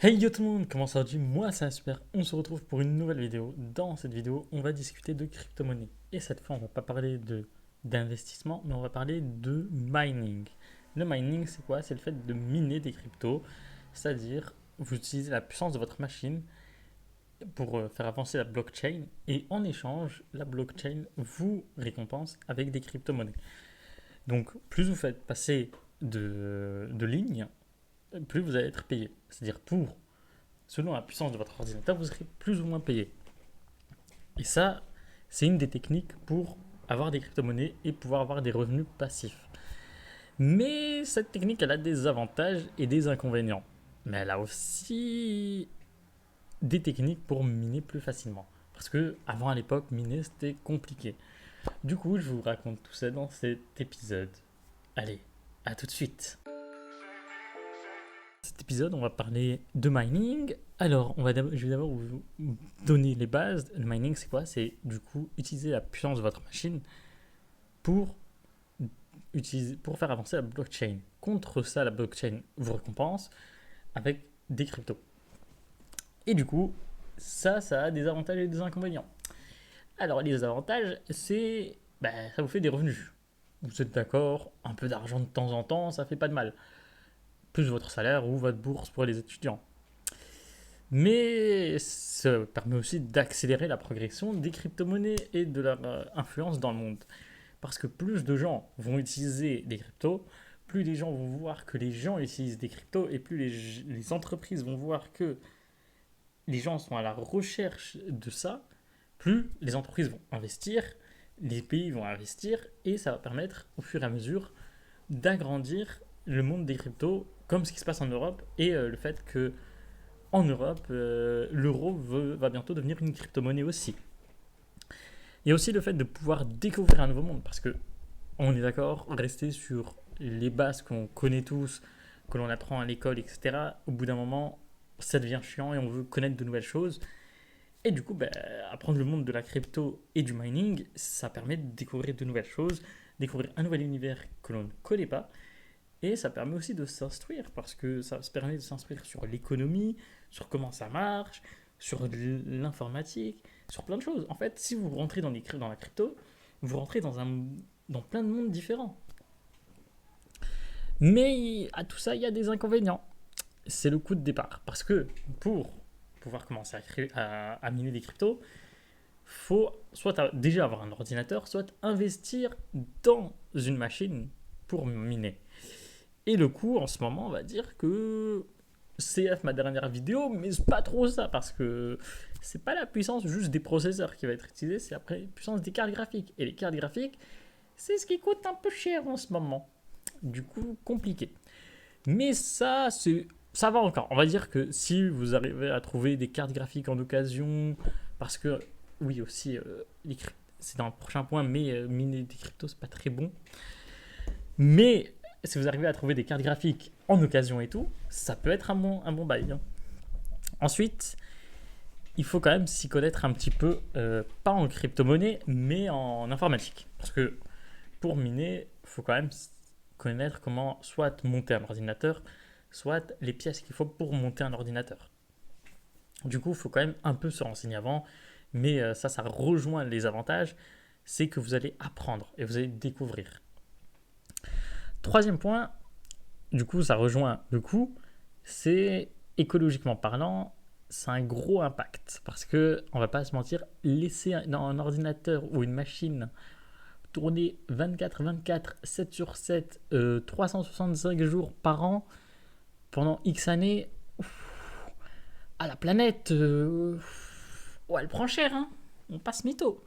Hey yo tout le monde, comment ça va? Moi ça va super, on se retrouve pour une nouvelle vidéo. Dans cette vidéo, on va discuter de crypto-monnaie. Et cette fois, on va pas parler d'investissement, mais on va parler de mining. Le mining, c'est quoi? C'est le fait de miner des cryptos, c'est-à-dire vous utilisez la puissance de votre machine pour faire avancer la blockchain, et en échange, la blockchain vous récompense avec des crypto-monnaies. Donc, plus vous faites passer de lignes, plus vous allez être payé. C'est-à-dire selon la puissance de votre ordinateur, vous serez plus ou moins payé. Et ça, c'est une des techniques pour avoir des crypto-monnaies et pouvoir avoir des revenus passifs. Mais cette technique, elle a des avantages et des inconvénients. Mais elle a aussi des techniques pour miner plus facilement. Parce que avant à l'époque, miner c'était compliqué. Du coup, je vous raconte tout ça dans cet épisode. Allez, à tout de suite. Cet épisode, on va parler de mining. Alors, je vais d'abord vous donner les bases. Le mining, c'est quoi? C'est du coup utiliser la puissance de votre machine pour, pour faire avancer la blockchain. Contre ça, la blockchain vous récompense avec des cryptos. Et du coup, ça a des avantages et des inconvénients. Alors, les avantages, ça vous fait des revenus. Vous êtes d'accord, un peu d'argent de temps en temps, ça fait pas de mal. Plus votre salaire ou votre bourse pour les étudiants. Mais ça permet aussi d'accélérer la progression des crypto-monnaies et de leur influence dans le monde. Parce que plus de gens vont utiliser des cryptos, plus les gens vont voir que les gens utilisent des cryptos et plus les entreprises vont voir que les gens sont à la recherche de ça, plus les entreprises vont investir, les pays vont investir et ça va permettre au fur et à mesure d'agrandir le monde des cryptos comme ce qui se passe en Europe et le fait que en Europe, l'euro va bientôt devenir une crypto-monnaie aussi. Il y a aussi le fait de pouvoir découvrir un nouveau monde, parce que on est d'accord, rester sur les bases qu'on connaît tous, que l'on apprend à l'école, etc., au bout d'un moment, ça devient chiant et on veut connaître de nouvelles choses. Et du coup, apprendre le monde de la crypto et du mining, ça permet de découvrir de nouvelles choses, découvrir un nouvel univers que l'on ne connaît pas. Et ça permet aussi de s'instruire, parce que ça se permet de s'instruire sur l'économie, sur comment ça marche, sur l'informatique, sur plein de choses. En fait, si vous rentrez dans la crypto, vous rentrez dans plein de mondes différents. Mais à tout ça, il y a des inconvénients. C'est le coût de départ. Parce que pour pouvoir commencer à miner des cryptos, faut soit déjà avoir un ordinateur, soit investir dans une machine pour miner. Et le coût, en ce moment, on va dire que CF, ma dernière vidéo, mais c'est pas trop ça, parce que c'est pas la puissance juste des processeurs qui va être utilisée, c'est après la puissance des cartes graphiques. Et les cartes graphiques, c'est ce qui coûte un peu cher en ce moment. Du coup, compliqué. Mais ça va encore. On va dire que si vous arrivez à trouver des cartes graphiques en occasion, parce que, oui, aussi, c'est dans le prochain point, mais miner des cryptos, c'est pas très bon. Mais si vous arrivez à trouver des cartes graphiques en occasion et tout, ça peut être un bon bail. Hein. Ensuite, il faut quand même s'y connaître un petit peu, pas en crypto-monnaie, mais en informatique. Parce que pour miner, il faut quand même connaître comment soit monter un ordinateur, soit les pièces qu'il faut pour monter un ordinateur. Du coup, il faut quand même un peu se renseigner avant, mais ça rejoint les avantages, c'est que vous allez apprendre et vous allez découvrir. Troisième point, du coup, ça rejoint le coût, c'est écologiquement parlant, c'est un gros impact parce que on va pas se mentir, laisser un ordinateur ou une machine tourner 24/24, 7 sur 7, 365 jours par an pendant X années, à la planète, elle prend cher, hein. On passe mytho.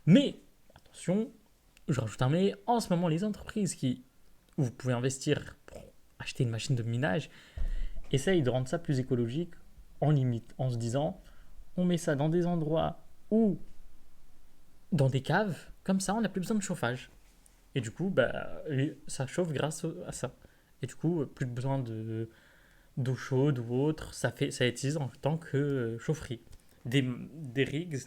Mais attention, je rajoute un mais, en ce moment les entreprises où vous pouvez investir pour acheter une machine de minage essaye de rendre ça plus écologique en limite, en se disant on met ça dans des endroits ou dans des caves, comme ça on n'a plus besoin de chauffage. Et du coup, ça chauffe grâce à ça. Et du coup, plus besoin d'eau chaude ou autre, ça utilise en tant que chaufferie. Des rigs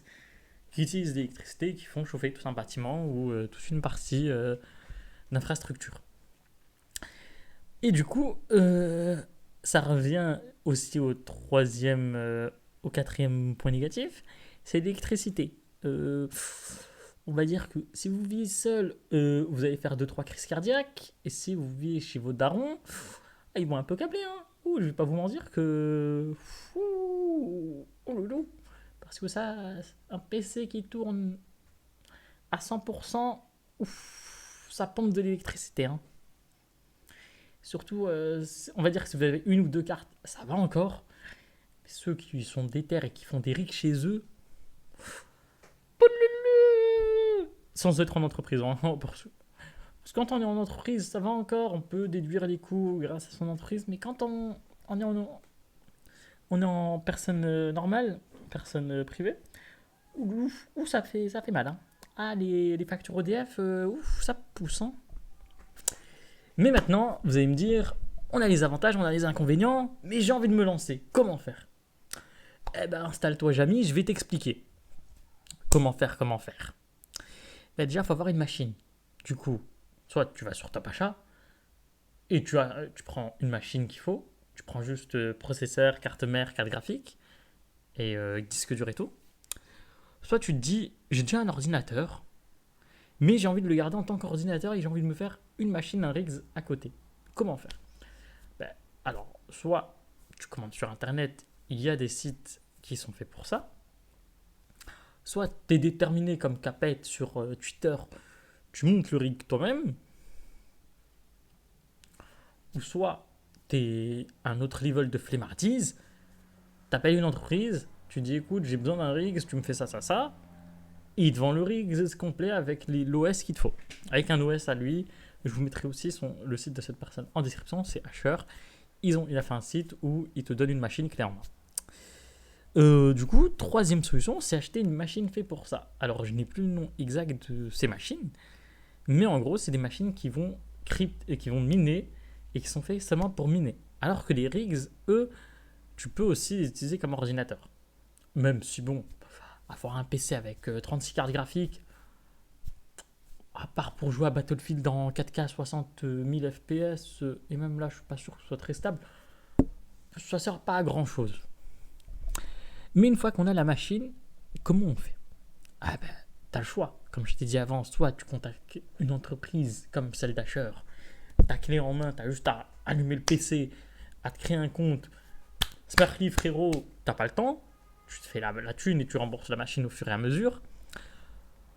qui utilisent l'électricité qui font chauffer tout un bâtiment ou toute une partie d'infrastructure. Et du coup, Ça revient aussi au quatrième point négatif, c'est l'électricité. Euh, on va dire que si vous vivez seul, vous allez faire deux trois crises cardiaques. Et si vous vivez chez vos darons, ils vont un peu câbler. Hein. Ouh, je vais pas vous mentir que. Ouh, oh loulou. Parce que ça, un PC qui tourne à 100%, ouf, ça pompe de l'électricité. Hein. Surtout, on va dire que si vous avez une ou deux cartes, ça va encore. Mais ceux qui sont déter et qui font des rigs chez eux, sans être en entreprise, hein, parce que quand on est en entreprise, ça va encore, on peut déduire les coûts grâce à son entreprise, mais quand on est en personne normale, personne privée, ouf, ça fait mal. Hein. Ah, les factures EDF, ouf, ça pousse. Hein. Mais maintenant, vous allez me dire, on a les avantages, on a les inconvénients, mais j'ai envie de me lancer. Comment faire? Eh ben, installe-toi, Jamy, je vais t'expliquer. Comment faire, comment faire. Ben, déjà, il faut avoir une machine. Du coup, soit tu vas sur Top Achat et tu prends une machine qu'il faut. Tu prends juste processeur, carte mère, carte graphique et disque dur et tout. Soit tu te dis, j'ai déjà un ordinateur, mais j'ai envie de le garder en tant qu'ordinateur et j'ai envie de me faire une machine, un rigs à côté. Comment faire? Ben, alors, soit tu commandes sur Internet, il y a des sites qui sont faits pour ça. Soit tu es déterminé comme Capette sur Twitter, tu montes le rig toi-même. Ou soit tu es un autre level de flemmardise, tu appelles une entreprise, tu dis écoute, j'ai besoin d'un rig, tu me fais ça, ça, ça. Et il te vend le rig complet avec l'OS qu'il te faut. Avec un OS à lui. Je vous mettrai aussi le site de cette personne en description, c'est Asher. Il a fait un site où il te donne une machine clé en main. Du coup, troisième solution, c'est acheter une machine faite pour ça. Alors, je n'ai plus le nom exact de ces machines, mais en gros, c'est des machines qui vont et qui vont miner et qui sont faites seulement pour miner. Alors que les rigs, eux, tu peux aussi les utiliser comme ordinateur. Même si, bon, avoir un PC avec 36 cartes graphiques, à part pour jouer à Battlefield dans 4K 60 000 FPS, et même là, je suis pas sûr que ce soit très stable, ça sert pas à grand chose. Mais une fois qu'on a la machine, comment on fait? Ah ben, t'as le choix. Comme je t'ai dit avant, soit tu contactes une entreprise comme celle d'Asher, ta clé en main, t'as juste à allumer le PC, à te créer un compte. Smartly, frérot, t'as pas le temps, tu te fais la thune et tu rembourses la machine au fur et à mesure.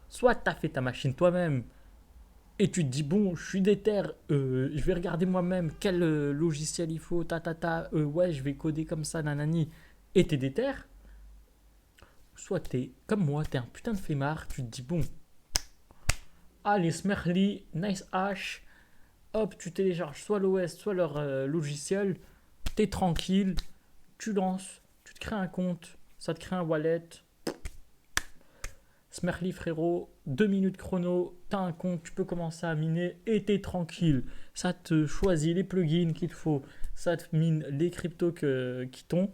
Soit t'as fait ta machine toi-même et tu te dis bon, je suis déter, je vais regarder moi-même quel logiciel il faut, ouais, je vais coder comme ça, nanani, et t'es déter. Soit t'es comme moi, t'es un putain de flemmard, tu te dis bon, allez, Smerly, Nice Hash, hop, tu télécharges soit l'OS, soit leur logiciel, t'es tranquille, tu lances, tu te crées un compte, ça te crée un wallet. Smerly frérot, 2 minutes chrono, t'as un compte, tu peux commencer à miner et t'es tranquille. Ça te choisit les plugins qu'il te faut, ça te mine les cryptos qui t'ont.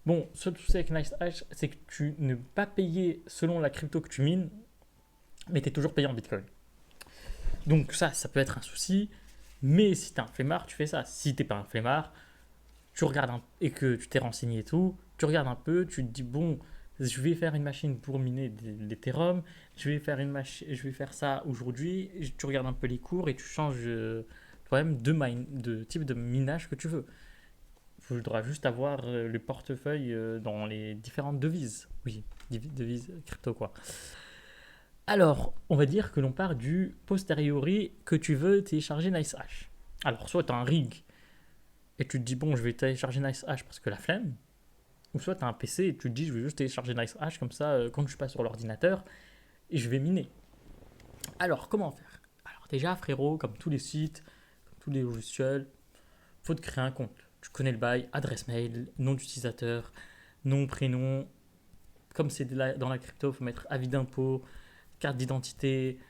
Bon, seul souci avec NiceHash, c'est que tu ne peux pas payer selon la crypto que tu mines, mais tu es toujours payé en Bitcoin. Donc ça peut être un souci, mais si tu es un flemmard, tu fais ça. Si tu n'es pas un flemmard, tu regardes et que tu t'es renseigné et tout, tu regardes un peu, tu te dis bon, je vais faire une machine pour miner l'Ethereum, je vais faire ça aujourd'hui, tu regardes un peu les cours et tu changes toi-même de type de minage que tu veux. Il faudra juste avoir le portefeuille dans les différentes devises. Oui, devises crypto quoi. Alors, on va dire que l'on part du posteriori que tu veux télécharger NiceHash. Alors, soit tu as un rig et tu te dis, bon, je vais télécharger NiceHash parce que la flemme. Ou soit tu as un PC et tu te dis, je vais juste télécharger NiceHash comme ça, quand je suis pas sur l'ordinateur, et je vais miner. Alors, comment faire? Alors, déjà, frérot, comme tous les sites, comme tous les logiciels, faut te créer un compte. Tu connais le bail, adresse mail, nom d'utilisateur, nom, prénom. Comme c'est dans la crypto, il faut mettre avis d'impôt, carte d'identité,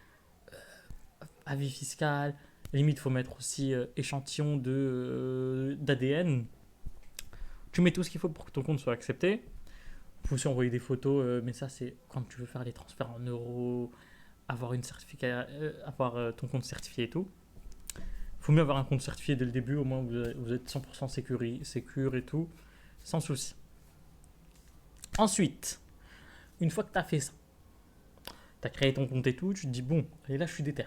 avis fiscal. Limite, il faut mettre aussi échantillon d'ADN. Tu mets tout ce qu'il faut pour que ton compte soit accepté. Il faut aussi envoyer des photos, mais ça, c'est quand tu veux faire les transferts en euros, avoir ton compte certifié et tout. Il Faut mieux avoir un compte certifié dès le début, au moins vous êtes 100% sécure et tout, sans souci. Ensuite, une fois que tu as fait ça, tu as créé ton compte et tout, tu te dis bon, et là je suis déter.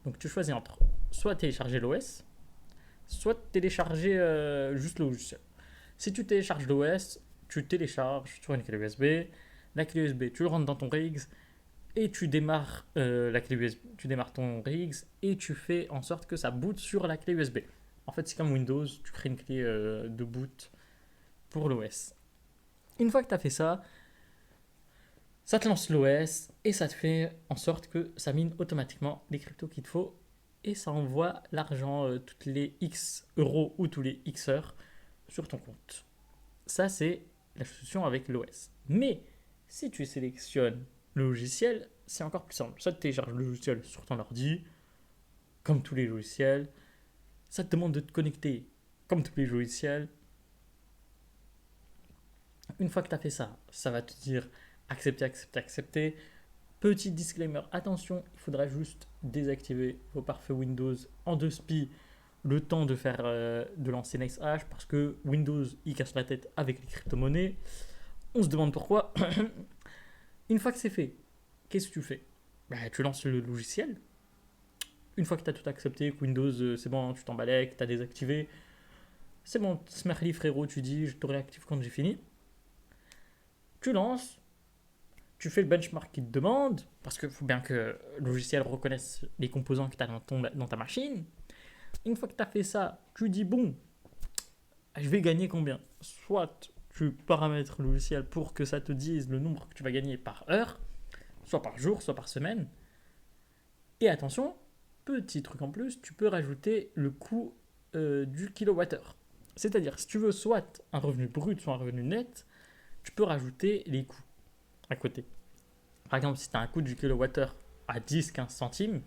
Donc tu choisis entre soit télécharger l'OS, soit télécharger juste le logiciel. Si tu télécharges l'OS, tu télécharges sur une clé USB, la clé USB tu le rentres dans ton rigs et tu démarres la clé USB, tu démarres ton rigs et tu fais en sorte que ça boot sur la clé USB. En fait, c'est comme Windows, tu crées une clé de boot pour l'OS. Une fois que tu as fait ça, ça te lance l'OS et ça te fait en sorte que ça mine automatiquement les cryptos qu'il te faut et ça envoie l'argent toutes les X euros ou tous les X heures sur ton compte. Ça, c'est la solution avec l'OS. Mais si tu sélectionnes le logiciel, c'est encore plus simple. Ça te télécharge le logiciel sur ton ordi, comme tous les logiciels. Ça te demande de te connecter, comme tous les logiciels. Une fois que tu as fait ça, ça va te dire accepter, accepter, accepter. Petit disclaimer, attention, il faudra juste désactiver vos pare-feux Windows en 2 spi le temps de faire de lancer NextHash parce que Windows il casse la tête avec les crypto-monnaies. On se demande pourquoi. Une fois que c'est fait, qu'est-ce que tu fais? Tu lances le logiciel. Une fois que tu as tout accepté, que Windows c'est bon, tu t'emballais, que tu as désactivé, c'est bon, smerly frérot, tu dis je te réactive quand j'ai fini. Tu lances, tu fais le benchmark qu'il te demande, parce qu'il faut bien que le logiciel reconnaisse les composants que tu as dans ta machine. Une fois que tu as fait ça, tu dis bon, je vais gagner combien? Soit tu paramètres le logiciel pour que ça te dise le nombre que tu vas gagner par heure, soit par jour, soit par semaine. Et attention, petit truc en plus, tu peux rajouter le coût du kilowattheure. C'est-à-dire, si tu veux soit un revenu brut, soit un revenu net, tu peux rajouter les coûts à côté. Par exemple, si tu as un coût du kilowattheure à 10-15 centimes,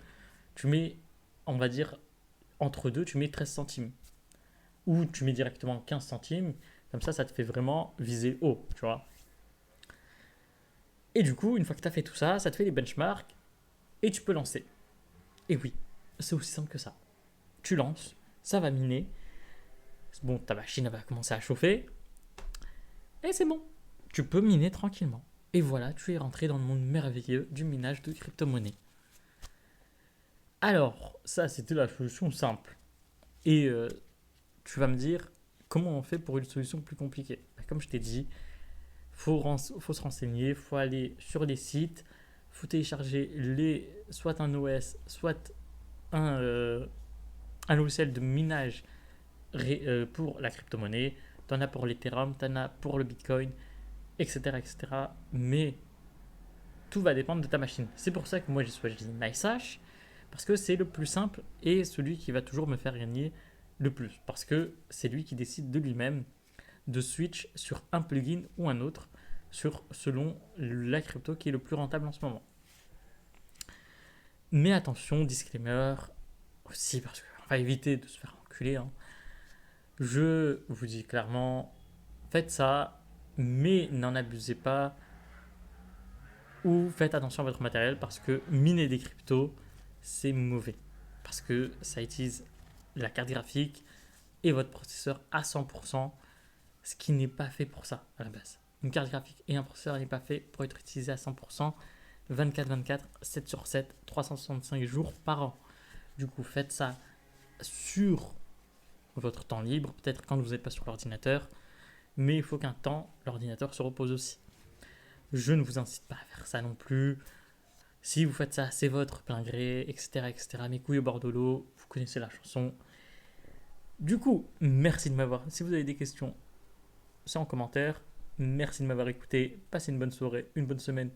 tu mets, on va dire, entre deux, tu mets 13 centimes. Ou tu mets directement 15 centimes, comme ça te fait vraiment viser haut, tu vois. Et du coup, une fois que tu as fait tout ça, ça te fait les benchmarks et tu peux lancer. Et oui, c'est aussi simple que ça. Tu lances, ça va miner. Bon, ta machine va commencer à chauffer. Et c'est bon. Tu peux miner tranquillement. Et voilà, tu es rentré dans le monde merveilleux du minage de crypto-monnaies. Alors, ça, c'était la solution simple. Et tu vas me dire, comment on fait pour une solution plus compliquée? Comme je t'ai dit, faut se renseigner, il faut aller sur les sites, il faut télécharger soit un OS, soit un logiciel de minage pour la crypto-monnaie. Tu en as pour l'Ethereum, tu en as pour le Bitcoin, etc., etc. Mais tout va dépendre de ta machine. C'est pour ça que moi j'ai choisi NiceHash, parce que c'est le plus simple et celui qui va toujours me faire gagner le plus. Parce que c'est lui qui décide de lui-même de switch sur un plugin ou un autre selon la crypto qui est le plus rentable en ce moment. Mais attention, disclaimer aussi, parce qu'on va éviter de se faire enculer. Hein. Je vous dis clairement, faites ça, mais n'en abusez pas. Ou faites attention à votre matériel parce que miner des cryptos, c'est mauvais. Parce que ça utilise la carte graphique et votre processeur à 100%, ce qui n'est pas fait pour ça à la base. Une carte graphique et un processeur n'est pas fait pour être utilisé à 100%, 24/24, 7 sur 7, 365 jours par an. Du coup, faites ça sur votre temps libre, peut-être quand vous n'êtes pas sur l'ordinateur, mais il faut qu'un temps, l'ordinateur se repose aussi. Je ne vous incite pas à faire ça non plus. Si vous faites ça, c'est votre plein gré, etc., etc. Mes couilles au bord de l'eau, vous connaissez la chanson. Du coup, merci de m'avoir. Si vous avez des questions, c'est en commentaire. Merci de m'avoir écouté. Passez une bonne soirée, une bonne semaine.